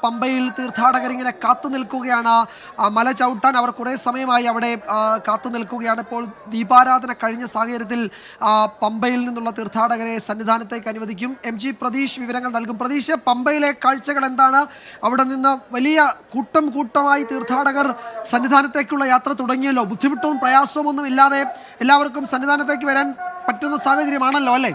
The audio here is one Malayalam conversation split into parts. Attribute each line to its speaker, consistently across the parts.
Speaker 1: പമ്പയിൽ തീർത്ഥാടകർ ഇങ്ങനെ കാത്തു നിൽക്കുകയാണ്. മല ചവിട്ടാൻ അവർ കുറേ സമയമായി അവിടെ കാത്തു നിൽക്കുകയാണ്. ഇപ്പോൾ ദീപാരാധന കഴിഞ്ഞ സാഹചര്യത്തിൽ പമ്പയിൽ നിന്നുള്ള തീർത്ഥാടകരെ സന്നിധാനത്തേക്ക് അനുവദിക്കും. MG പ്രതീഷ് വിവരങ്ങൾ നൽകും. പ്രതീഷ്, പമ്പയിലെ കാഴ്ചകൾ എന്താണ്? അവിടെ നിന്ന് വലിയ കൂട്ടമായി തീർത്ഥാടകർ സന്നിധാനത്തേക്കുള്ള യാത്ര തുടങ്ങിയല്ലോ. ബുദ്ധിമുട്ടും പ്രയാസവും ഒന്നും ഇല്ലാതെ എല്ലാവർക്കും സന്നിധാനത്തേക്ക് വരാൻ പറ്റുന്ന സാഹചര്യമാണല്ലോ, അല്ലേ?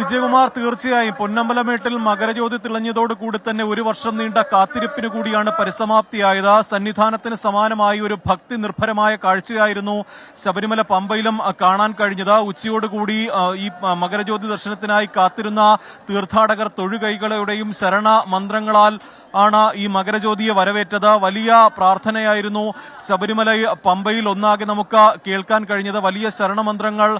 Speaker 2: വിജയകുമാർ, തീർച്ചയായും പൊന്നമ്പലമേട്ടിൽ മകരജ്യോതി തെളിഞ്ഞതോടുകൂടി തന്നെ ഒരു വർഷം നീണ്ട കാത്തിരിപ്പിന് കൂടിയാണ് പരിസമാപ്തിയായത്. സന്നിധാനത്തിന് സമാനമായി ഒരു ഭക്തി നിർഭരമായ കാഴ്ചയായിരുന്നു ശബരിമല പമ്പയിലും കാണാൻ കഴിഞ്ഞത്. ഉച്ചയോടുകൂടി ഈ മകരജ്യോതി ദർശനത്തിനായി കാത്തിരുന്ന തീർത്ഥാടകർ തൊഴുകൈകളുടെയും ശരണ മന്ത്രങ്ങളാൽ ആണ് ഈ മകരജ്യോതിയെ വരവേറ്റത്. വലിയ പ്രാർത്ഥനയായിരുന്നു ശബരിമല പമ്പയിൽ ഒന്നാകെ നമുക്ക് കേൾക്കാൻ കഴിഞ്ഞത്. വലിയ ശരണമന്ത്രങ്ങൾ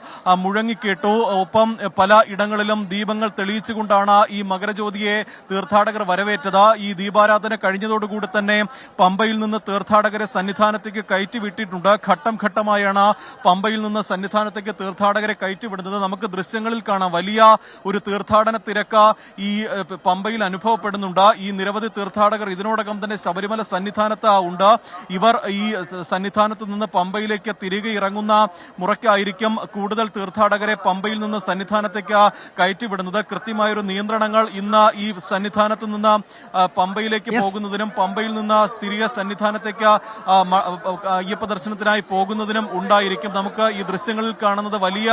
Speaker 2: മുഴങ്ങിക്കേട്ടു. ഒപ്പം പല ഇടങ്ങളിലും ദീപങ്ങൾ തെളിയിച്ചുകൊണ്ടാണ് ഈ മകരജ്യോതിയെ തീർത്ഥാടകർ വരവേറ്റത്. ഈ ദീപാരാധന കഴിഞ്ഞതോടുകൂടി തന്നെ പമ്പയിൽ നിന്ന് തീർത്ഥാടകരെ സന്നിധാനത്തേക്ക് കയറ്റിവിട്ടിട്ടുണ്ട്. ഘട്ടം ഘട്ടമായാണ് പമ്പയിൽ നിന്ന് സന്നിധാനത്തേക്ക് തീർത്ഥാടകരെ കയറ്റിവിടുന്നത്. നമുക്ക് ദൃശ്യങ്ങളിൽ കാണാം വലിയ ഒരു തീർത്ഥാടന തിരക്ക് ഈ പമ്പയിൽ അനുഭവപ്പെടുന്നുണ്ട്. ഈ നിരവധി തീർത്ഥാടകർ ഇതിനോടകം തന്നെ ശബരിമല സന്നിധാനത്ത് ഉണ്ട്. ഇവർ ഈ സന്നിധാനത്ത് നിന്ന് പമ്പയിലേക്ക് തിരികെ ഇറങ്ങുന്ന മുറയ്ക്കായിരിക്കും കൂടുതൽ തീർത്ഥാടകരെ പമ്പയിൽ നിന്ന് സന്നിധാനത്തേക്ക് കയറ്റിവിടുന്നത്. കൃത്യമായൊരു നിയന്ത്രണങ്ങൾ ഇന്ന് ഈ സന്നിധാനത്ത് നിന്ന് പമ്പയിലേക്ക് പോകുന്നതിനും പമ്പയിൽ നിന്ന് തിരികെ സന്നിധാനത്തേക്ക് അയ്യപ്പ ദർശനത്തിനായി പോകുന്നതിനും ഉണ്ടായിരിക്കും. നമുക്ക് ഈ ദൃശ്യങ്ങളിൽ കാണുന്നത് വലിയ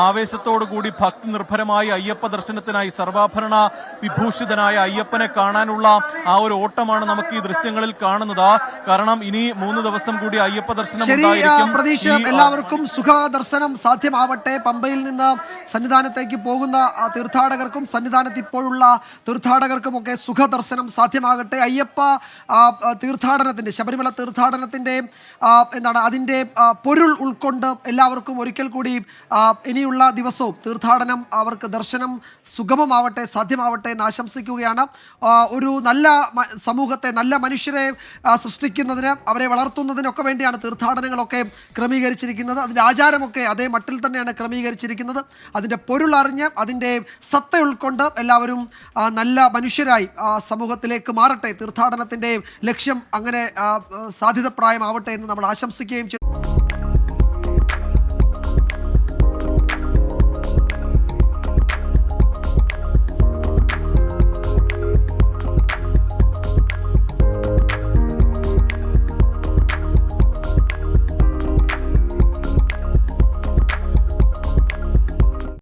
Speaker 2: ആവേശത്തോടുകൂടി ഭക്തി നിർഭരമായി അയ്യപ്പ ദർശനത്തിനായി സർവാഭരണ വിഭൂഷിതനായ അയ്യപ്പനെ കാണാനുള്ള ആ ഒരു ഓട്ടമാണ് നമുക്ക് ഈ ദൃശ്യങ്ങളിൽ കാണുന്നത്. കാരണം ഇനി 3 ദിവസം കൂടി അയ്യപ്പ ദർശനം ഉണ്ടായിരിക്കും.
Speaker 1: എല്ലാവർക്കും സുഖ ദർശനം സാധ്യമാവട്ടെ. പമ്പയിൽ നിന്ന് സന്നിധാനത്തേക്ക് പോകുന്ന തീർത്ഥാടകർക്കും സന്നിധാനത്ത് ഇപ്പോഴുള്ള തീർത്ഥാടകർക്കും ഒക്കെ സുഖ ദർശനം സാധ്യമാകട്ടെ. അയ്യപ്പ തീർത്ഥാടനത്തിന്റെ, ശബരിമല തീർത്ഥാടനത്തിന്റെ അതിന്റെ പൊരുൾ ഉൾക്കൊണ്ട് എല്ലാവർക്കും ഒരിക്കൽ കൂടി ഇനിയുള്ള ദിവസവും തീർത്ഥാടനം അവർക്ക് ദർശനം സുഗമമാവട്ടെ, സാധ്യമാവട്ടെ എന്ന് ആശംസിക്കുകയാണ്. ഒരു നല്ല സമൂഹത്തെ, നല്ല മനുഷ്യരെ സൃഷ്ടിക്കുന്നതിന്, അവരെ വളർത്തുന്നതിനൊക്കെ വേണ്ടിയാണ് തീർത്ഥാടനങ്ങളൊക്കെ ക്രമീകരിച്ചിരിക്കുന്നത്. അതിൻ്റെ ആചാരമൊക്കെ അതേ മട്ടിൽ തന്നെയാണ് ക്രമീകരിച്ചിരിക്കുന്നത്. അതിൻ്റെ പൊരുളറിഞ്ഞ് അതിൻ്റെ സത്ത ഉൾക്കൊണ്ട് എല്ലാവരും നല്ല മനുഷ്യരായി സമൂഹത്തിലേക്ക് മാറട്ടെ. തീർത്ഥാടനത്തിൻ്റെ ലക്ഷ്യം അങ്ങനെ സാധ്യതപ്രായമാവട്ടെ എന്ന് നമ്മൾ ആശംസിക്കുകയും ചെയ്യുന്നു.